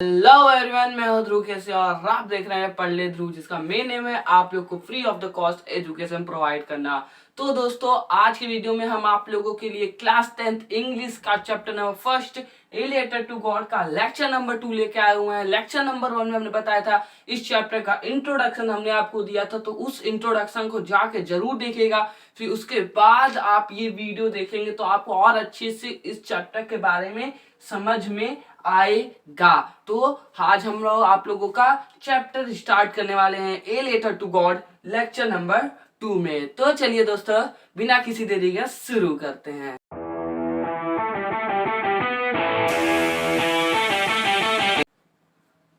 Hello everyone, मैं हूं ध्रुव कैसे और आप देख रहे हैं पढ़ ले ध्रुव, जिसका मेन एम है आप लोग को free of the cost education provide करना। तो दोस्तों, आज की वीडियो में हम आप लोगों के लिए क्लास 10th इंग्लिश का चैप्टर नंबर first a letter to God का लेक्चर नंबर 2 लेके आए हुए हैं। लेक्चर नंबर 1 में हमने बताया था, इस चैप्टर का इंट्रोडक्शन हमने आपको दिया था, तो उस इंट्रोडक्शन को जाके जरूर देखिएगा। फिर उसके बाद आप ये वीडियो देखेंगे तो आपको और अच्छे से इस चैप्टर के बारे में समझ में आएगा। तो आज हम लोग आप लोगों का चैप्टर स्टार्ट करने वाले हैं a letter to God lecture नंबर 2 में। तो चलिए दोस्तों, बिना किसी देरी के शुरू करते हैं।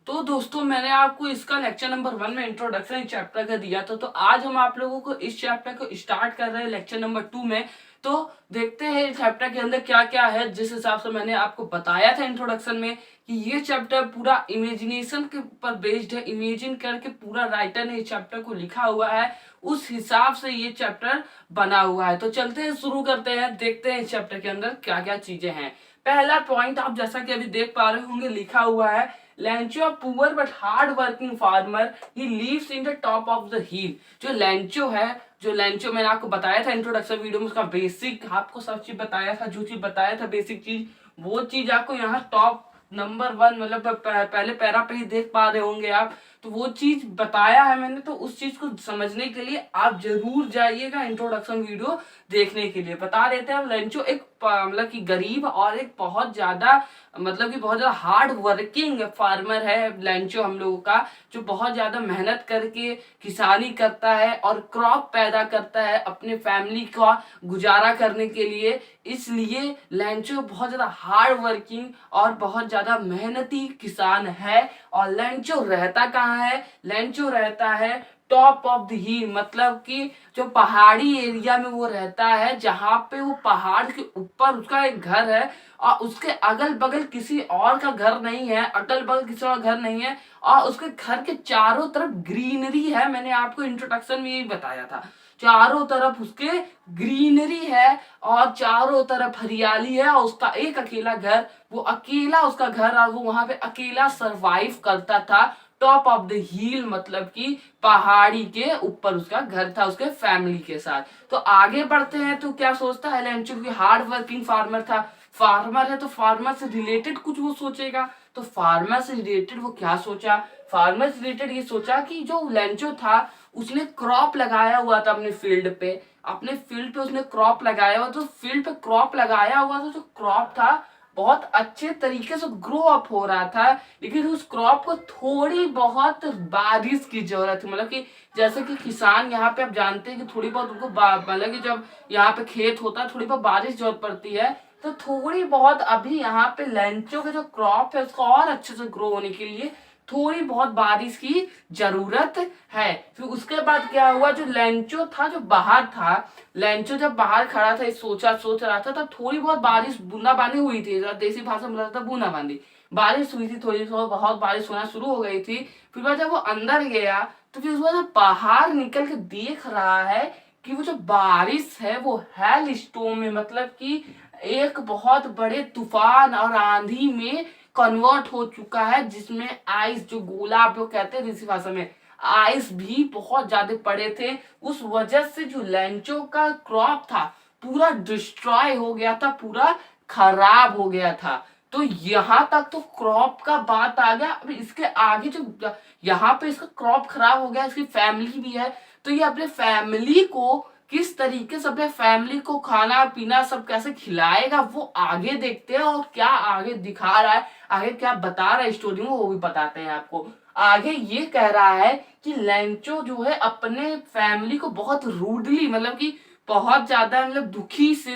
तो दोस्तों, मैंने आपको इसका लेक्चर नंबर 1 में इंट्रोडक्शन चैप्टर का दिया था, तो आज हम आप लोगों को इस चैप्टर को स्टार्ट कर रहे हैं लेक्चर नंबर 2 में। तो देखते हैं इस चैप्टर के अंदर क्या क्या है। जिस हिसाब से मैंने आपको बताया था इंट्रोडक्शन में कि ये चैप्टर पूरा इमेजिनेशन के ऊपर बेस्ड है, इमेजिन करके पूरा राइटर ने इस चैप्टर को लिखा हुआ है, उस हिसाब से ये चैप्टर बना हुआ है। तो चलते हैं, शुरू करते हैं, देखते हैं इस चैप्टर के अंदर क्या क्या चीजें हैं। पहला पॉइंट आप जैसा कि अभी देख पा रहे होंगे, लिखा हुआ है Lencho a poor but hard working farmer, he lives in the top of the hill. जो लेंचो है, जो लेंचो मैंने आपको बताया था इंट्रोडक्शन वीडियो में, उसका बेसिक आपको सब चीज बताया था, जो चीज बताया था बेसिक चीज, वो चीज आपको यहाँ टॉप नंबर 1 मतलब पहले पैरा पे ही देख पा रहे होंगे आप। तो वो चीज बताया है मैंने, तो उस चीज को समझने के लिए आप जरूर जाइएगा इंट्रोडक्शन वीडियो देखने के लिए। बता देते हैं, लेंचो एक मतलब कि गरीब और एक बहुत ज्यादा मतलब कि बहुत ज्यादा हार्ड वर्किंग फार्मर है लेंचो हम लोगों का, जो बहुत ज्यादा मेहनत करके किसानी करता है और क्रॉप पैदा करता है अपने फैमिली का गुजारा करने के लिए। इसलिए लेंचो बहुत ज्यादा हार्ड वर्किंग और बहुत ज्यादा मेहनती किसान है। और लेंचो रहता कहाँ है? लेंचो रहता है टॉप ऑफ द हिल, मतलब कि जो पहाड़ी एरिया में वो रहता है, जहाँ पे वो पहाड़ के ऊपर उसका एक घर है और उसके अगल बगल किसी और का घर नहीं है, अगल बगल किसी और घर नहीं है, और उसके घर के चारों तरफ ग्रीनरी है। मैंने आपको इंट्रोडक्शन में यही बताया था, चारों तरफ उसके ग्रीनरी है और चारों तरफ हरियाली है, और उसका एक अकेला घर, वो अकेला उसका घर, और वो वहां पे अकेला सरवाइव करता था टॉप ऑफ द हिल, मतलब कि पहाड़ी के ऊपर उसका घर था उसके फैमिली के साथ। तो आगे बढ़ते हैं, तो क्या सोचता है लेंचो? की हार्ड वर्किंग फार्मर था, फार्मर है तो फार्मर से रिलेटेड कुछ वो सोचेगा। तो फार्मर से रिलेटेड वो क्या सोचा? फार्मर से रिलेटेड ये सोचा कि जो लेंचो था उसने क्रॉप लगाया हुआ था अपने फील्ड पे, अपने फील्ड पे उसने क्रॉप लगाया हुआ, तो फील्ड पे क्रॉप लगाया हुआ था, जो क्रॉप था बहुत अच्छे तरीके से ग्रो अप हो रहा था, लेकिन उस क्रॉप को थोड़ी बहुत बारिश की जरूरत है। मतलब कि जैसे कि किसान यहाँ पे आप जानते हैं कि थोड़ी बहुत उनको मतलब कि जब यहाँ पे खेत होता है थोड़ी बहुत बारिश जरूरत पड़ती है, तो थोड़ी बहुत अभी यहाँ पे लेंचो का जो क्रॉप है उसको और अच्छे से ग्रो होने के लिए थोड़ी बहुत बारिश की जरूरत है। फिर उसके बाद क्या हुआ, जो लेंचो था जो बाहर था, लेंचो जब बाहर खड़ा था सोच रहा था, तब थोड़ी बहुत बारिश बूंदाबांदी हुई थी, देसी भाषा में बोलता था बूंदाबांदी, बारिश हुई थी, थोड़ी बहुत बारिश होना शुरू हो गई थी। फिर बाद जब वो अंदर गया तो फिर उसके बाद बाहर निकल के देख रहा है कि वो जो बारिश है वो हेल स्टोर्म में, मतलब कि एक बहुत बड़े तूफान और आंधी में कन्वर्ट हो चुका है, जिसमें आइस, जो गोला आप लोग कहते हैं देसी भाषा में, आइस भी बहुत ज्यादा पड़े थे। उस वजह से जो लेंचो का क्रॉप था पूरा डिस्ट्रॉय हो गया था, पूरा खराब हो गया था। तो यहाँ तक तो क्रॉप का बात आ गया। अब इसके आगे जो यहाँ पे इसका क्रॉप खराब हो गया, इसकी फैमिली भी है, तो ये अपने फैमिली को किस तरीके से, अपने फैमिली को खाना पीना सब कैसे खिलाएगा, वो आगे देखते हैं। और क्या आगे दिखा रहा है, आगे क्या बता रहा है स्टोरी में, वो भी बताते हैं आपको। आगे ये कह रहा है कि लेंचो जो है अपने फैमिली को बहुत रूडली, मतलब कि बहुत ज्यादा मतलब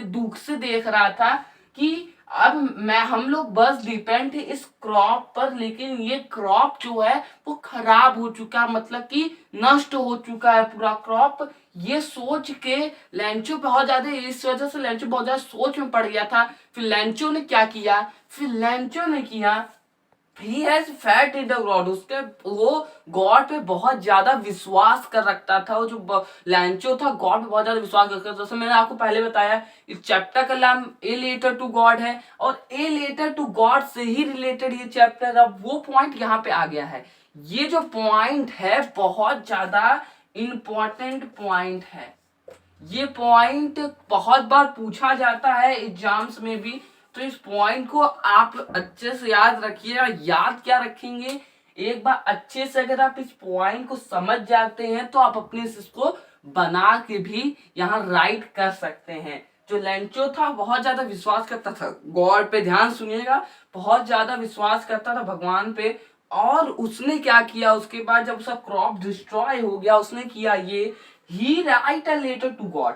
दुख से देख रहा था कि अब मैं हम लोग बस डिपेंड है इस क्रॉप पर, लेकिन ये क्रॉप जो है वो खराब हो चुका, मतलब कि नष्ट हो चुका है पूरा क्रॉप। ये सोच के लेंचो बहुत ज्यादा, इस वजह से लेंचो बहुत ज्यादा सोच में पड़ गया था। फिर लेंचो ने क्या किया? फिर लेंचो ने किया he has fat in the God, उसके वो गॉड पे बहुत ज्यादा विश्वास कर रखता था। वो जो लैंचो था गॉड पे बहुत ज्यादा विश्वास करता था। जैसे मैंने आपको पहले बताया इस चैप्टर का नाम ए लेटर टू गॉड है और ए लेटर टू गॉड से ही रिलेटेड ये चैप्टर। अब वो पॉइंट यहाँ पे आ गया है। ये जो पॉइंट है बहुत ज्यादा इंपॉर्टेंट पॉइंट है। ये पॉइंट बहुत बार पूछा जाता है एग्जाम्स में भी, तो इस पॉइंट को आप अच्छे से याद रखिएगा। याद क्या रखेंगे, एक बार अच्छे से अगर आप इस पॉइंट को समझ जाते हैं तो आप अपने से इसको बना के भी यहाँ राइट कर सकते हैं। जो लेंचो था बहुत ज्यादा विश्वास करता था गॉड पे, ध्यान सुनिएगा, बहुत ज्यादा विश्वास करता था भगवान पे। और उसने क्या किया उसके बाद जब उसका क्रॉप डिस्ट्रॉय हो गया, उसने किया ये, he write a letter to God,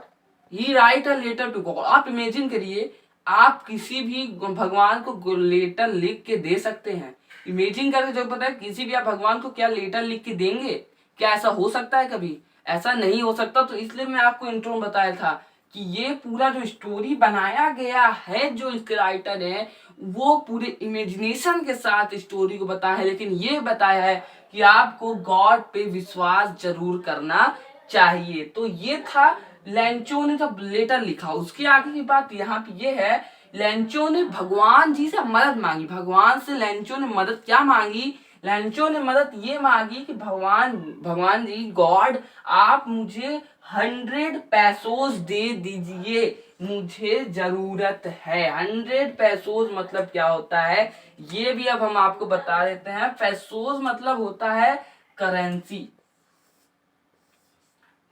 he write a letter to God. आप इमेजिन करिए आप किसी भी भगवान को लेटर लिख के दे सकते हैं। इमेजिन करके जो पता है किसी भी आप भगवान को क्या लेटर लिख के देंगे, क्या ऐसा हो सकता है कभी? ऐसा नहीं हो सकता। तो इसलिए मैं आपको इंट्रो में बताया था कि ये पूरा जो स्टोरी बनाया गया है, जो इसके राइटर है वो पूरे इमेजिनेशन के साथ स्टोरी को बताया है, लेकिन ये बताया है कि आपको गॉड पे विश्वास जरूर करना चाहिए। तो ये था लेंचो ने जब लेटर लिखा। उसके आगे की बात यहाँ पे ये है, लेंचो ने भगवान जी से मदद मांगी। भगवान से लेंचो ने मदद क्या मांगी? लेंचो ने मदद ये मांगी कि भगवान भगवान जी गॉड आप मुझे 100 पैसोस दे दीजिए, मुझे जरूरत है। 100 पैसोस मतलब क्या होता है ये भी अब हम आपको बता देते हैं। पैसोस मतलब होता है करेंसी।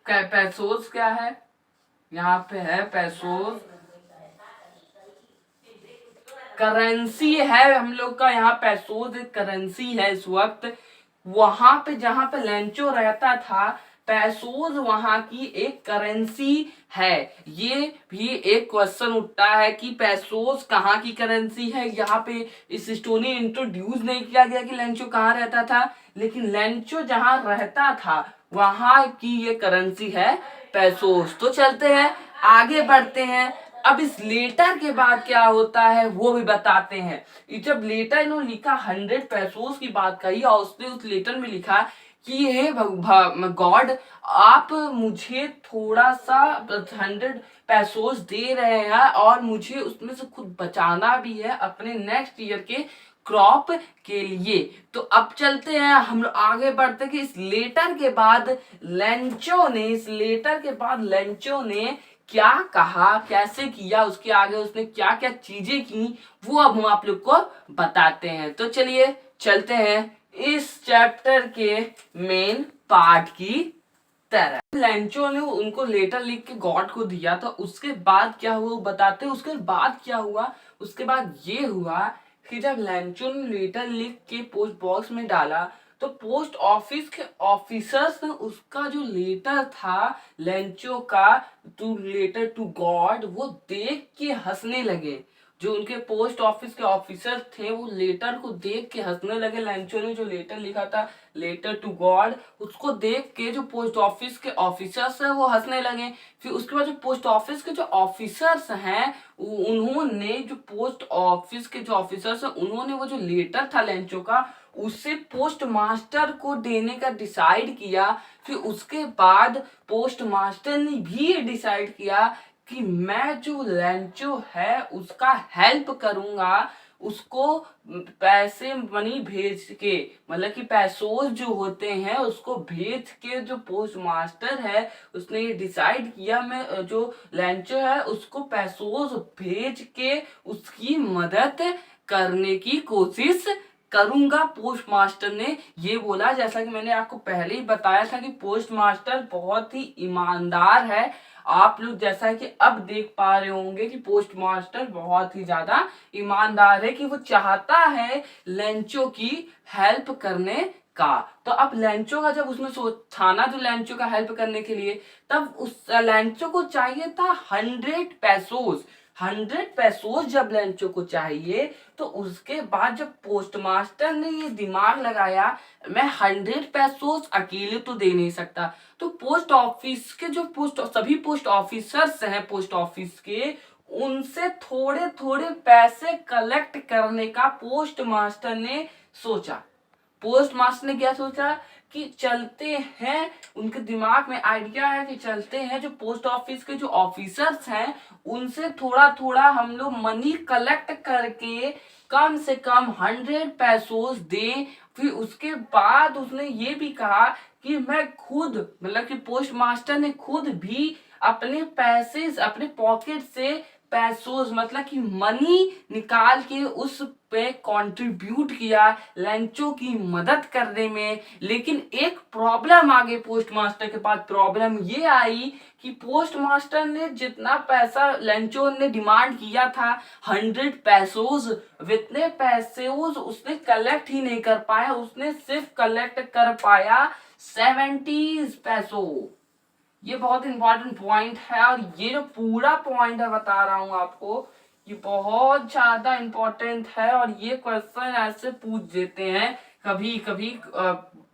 पैसोस क्या है? यहाँ पे है पैसोस, करेंसी है हम लोग का। यहाँ पैसोस एक करेंसी है इस वक्त। वहां पे जहां पे लेंचो रहता था, पैसोस वहां की एक करेंसी है। ये भी एक क्वेश्चन उठता है कि पैसोस कहाँ की करेंसी है। यहाँ पे इस स्टोरी इंट्रोड्यूस नहीं किया गया कि लेंचो कहाँ रहता था, लेकिन लेंचो जहां रहता था वहां की ये करेंसी है पैसोस। तो चलते हैं आगे बढ़ते हैं। अब इस लेटर के बाद क्या होता है वो भी बताते हैं। जब लेटर इन्होंने लिखा 100 पैसोस की बात कही और उसने उस लेटर में लिखा कि हे गॉड आप मुझे थोड़ा सा 100 पैसोस दे रहे हैं और मुझे उसमें से खुद बचाना भी है अपने नेक्स्ट ईयर के क्रॉप के लिए। तो अब चलते हैं हम लोग आगे बढ़ते कि इस लेटर के बाद लेंचो ने क्या कहा, कैसे किया, उसके आगे उसने क्या क्या चीजें की, वो अब हम आप लोग को बताते हैं। तो चलिए चलते हैं इस चैप्टर के मेन पार्ट की तरह। लेंचो ने उनको लेटर लिख के गॉड को दिया था। उसके बाद क्या हुआ बताते हैं। उसके बाद क्या हुआ, उसके बाद ये हुआ कि जब लेंचो ने लेटर लिख के पोस्ट बॉक्स में डाला तो पोस्ट ऑफिस के ऑफिसर्स ने उसका जो लेटर था लेंचो का टू लेटर टू गॉड वो देख के हंसने लगे। जो उनके पोस्ट ऑफिस के ऑफिसर थे वो लेटर को देख के हंसने लगे। लेंचो ने जो लेटर लिखा था लेटर टू गॉड, उसको देख के जो पोस्ट ऑफिस के ऑफिसर्स हैं वो हंसने लगे। फिर उसके बाद जो पोस्ट ऑफिस के जो ऑफिसर्स हैं उन्होंने जो पोस्ट ऑफिस के जो ऑफिसर्स हैं उन्होंने वो जो लेटर था लेंचो का उसे पोस्ट मास्टर को देने का डिसाइड किया। फिर उसके बाद पोस्ट मास्टर ने भी ये डिसाइड किया कि मैं जो लेंचो है उसका हेल्प करूंगा, उसको पैसे मनी भेज के, मतलब कि पैसों जो होते हैं उसको भेज के। जो पोस्ट मास्टर है उसने ये डिसाइड किया मैं जो लेंचो है उसको पैसों भेज के उसकी मदद करने की कोशिश करूंगा। पोस्ट मास्टर ने ये बोला। जैसा कि मैंने आपको पहले ही बताया था कि पोस्ट मास्टर बहुत ही ईमानदार है। आप लोग जैसा कि अब देख पा रहे होंगे कि पोस्ट मास्टर बहुत ही ज्यादा ईमानदार है कि वो चाहता है लेंचो की हेल्प करने का। तो अब लेंचो का जब उसने सोचा ना जो लेंचो का हेल्प करने के लिए, तब उस लेंचो को चाहिए था 100 पैसोस। 100 पैसोस जब लेंचो को चाहिए तो उसके बाद जब पोस्ट मास्टर ने ये दिमाग लगाया मैं 100 पैसोस अकेले तो दे नहीं सकता, तो पोस्ट ऑफिस के जो सभी पोस्ट ऑफिसर्स हैं पोस्ट ऑफिस के, उनसे थोड़े थोड़े पैसे कलेक्ट करने का पोस्ट मास्टर ने सोचा। पोस्ट मास्टर ने क्या सोचा कि चलते हैं, उनके दिमाग में आइडिया है कि चलते हैं जो पोस्ट ऑफिस के जो ऑफिसर्स हैं उनसे थोड़ा थोड़ा हम लोग मनी कलेक्ट करके कम से कम 100 पैसों दे। फिर उसके बाद उसने ये भी कहा कि मैं खुद, मतलब कि पोस्ट मास्टर ने खुद भी अपने पैसे, अपने पॉकेट से पैसों, मतलब कि मनी निकाल के उस पे कंट्रीब्यूट किया लंचों की मदद करने में। लेकिन एक प्रॉब्लम आ गई पोस्ट मास्टर के पास। प्रॉब्लम ये आई कि पोस्ट मास्टर ने जितना पैसा लंचों ने डिमांड किया था 100 पैसों, इतने पैसे उसने कलेक्ट ही नहीं कर पाया। उसने सिर्फ कलेक्ट कर पाया 70 पैसों। ये बहुत इंपॉर्टेंट पॉइंट है, और ये जो पूरा पॉइंट है बता रहा हूं आपको, ये बहुत ज्यादा इंपॉर्टेंट है। और ये क्वेश्चन ऐसे पूछ देते हैं कभी कभी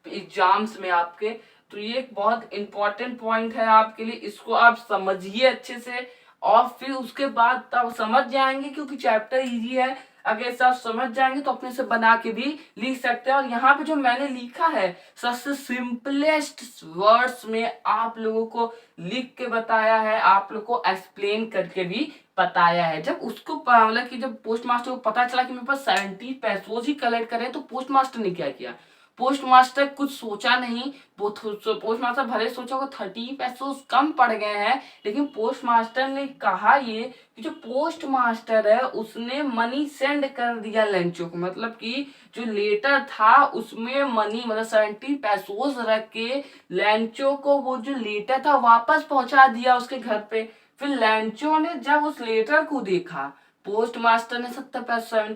एग्जाम्स में आपके। तो ये एक बहुत इंपॉर्टेंट पॉइंट है आपके लिए, इसको आप समझिए अच्छे से, और फिर उसके बाद तब समझ जाएंगे, क्योंकि चैप्टर इजी है। अगर इसे आप समझ जाएंगे तो अपने से बना के भी लिख सकते हैं। और यहाँ पे जो मैंने लिखा है सबसे सिंपलेस्ट वर्ड्स में आप लोगों को लिख के बताया है, आप लोग को एक्सप्लेन करके भी बताया है। जब उसको मतलब कि जब पोस्ट मास्टर को पता चला कि मेरे पास 70 पैसों ही कलेक्ट करे, तो पोस्ट मास्टर ने क्या किया, पोस्ट मास्टर कुछ सोचा नहीं। पोस्ट मास्टर भले सोचा को 30 पैसों कम पड़ गए हैं, लेकिन पोस्ट मास्टर ने कहा ये कि जो पोस्ट मास्टर है उसने मनी सेंड कर दिया लंचों को, मतलब कि जो लेटर था उसमें मनी, मतलब 70 पैसों रख के लंचों को वो जो लेटर था वापस पहुंचा दिया उसके घर पे। फिर लंचों ने जब उस लेटर को देखा, पोस्ट मास्टर ने 70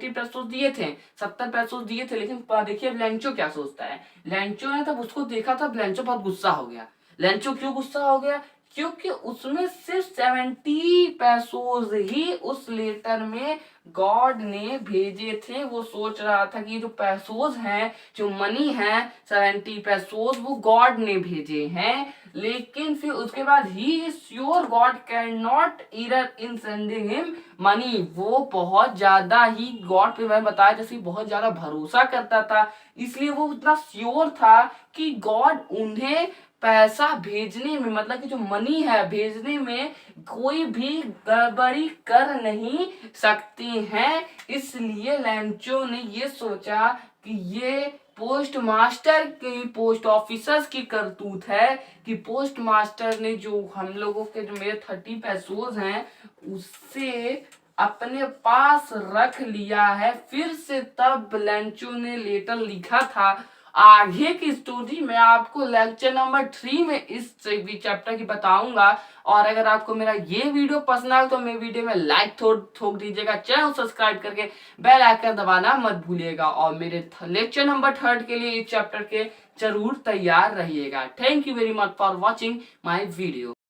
पैसों दिए थे, 70 पैसों दिए थे, लेकिन देखिए अब लेंचो क्या सोचता है। लेंचो ने तब उसको देखा, तब लेंचो बहुत गुस्सा हो गया। लेंचो क्यों गुस्सा हो गया, क्योंकि उसमें सिर्फ 70 पैसों ही उस लेटर में गॉड ने भेजे थे। वो सोच रहा था कि जो पैसों हैं, जो मनी है 70 पैसों, वो गॉड ने भेजे हैं। लेकिन फिर उसके बाद he is sure God can not error in sending him money. वो बहुत ज्यादा ही गॉड पे, मैं बताया जैसे बहुत ज्यादा भरोसा करता था, इसलिए वो उतना श्योर था कि गॉड उन्हें पैसा भेजने में, मतलब कि जो मनी है भेजने में कोई भी गड़बड़ी कर नहीं सकते हैं। इसलिए लैंचो ने ये सोचा कि ये पोस्ट मास्टर की, पोस्ट ऑफिसर्स की करतूत है कि पोस्ट मास्टर ने जो हम लोगों के, जो मेरे 30 पैसों हैं उससे अपने पास रख लिया है। फिर से तब लैंचो ने लेटर लिखा था। आगे की स्टोरी मैं आपको लेक्चर नंबर 3 में इस चैप्टर की बताऊंगा। और अगर आपको मेरा ये वीडियो पसंद आए तो मेरे वीडियो में लाइक ठोक दीजिएगा, चैनल सब्सक्राइब करके बेल आइकन दबाना मत भूलिएगा, और मेरे लेक्चर नंबर 3 के लिए इस चैप्टर के जरूर तैयार रहिएगा। Thank you very much for watching my video.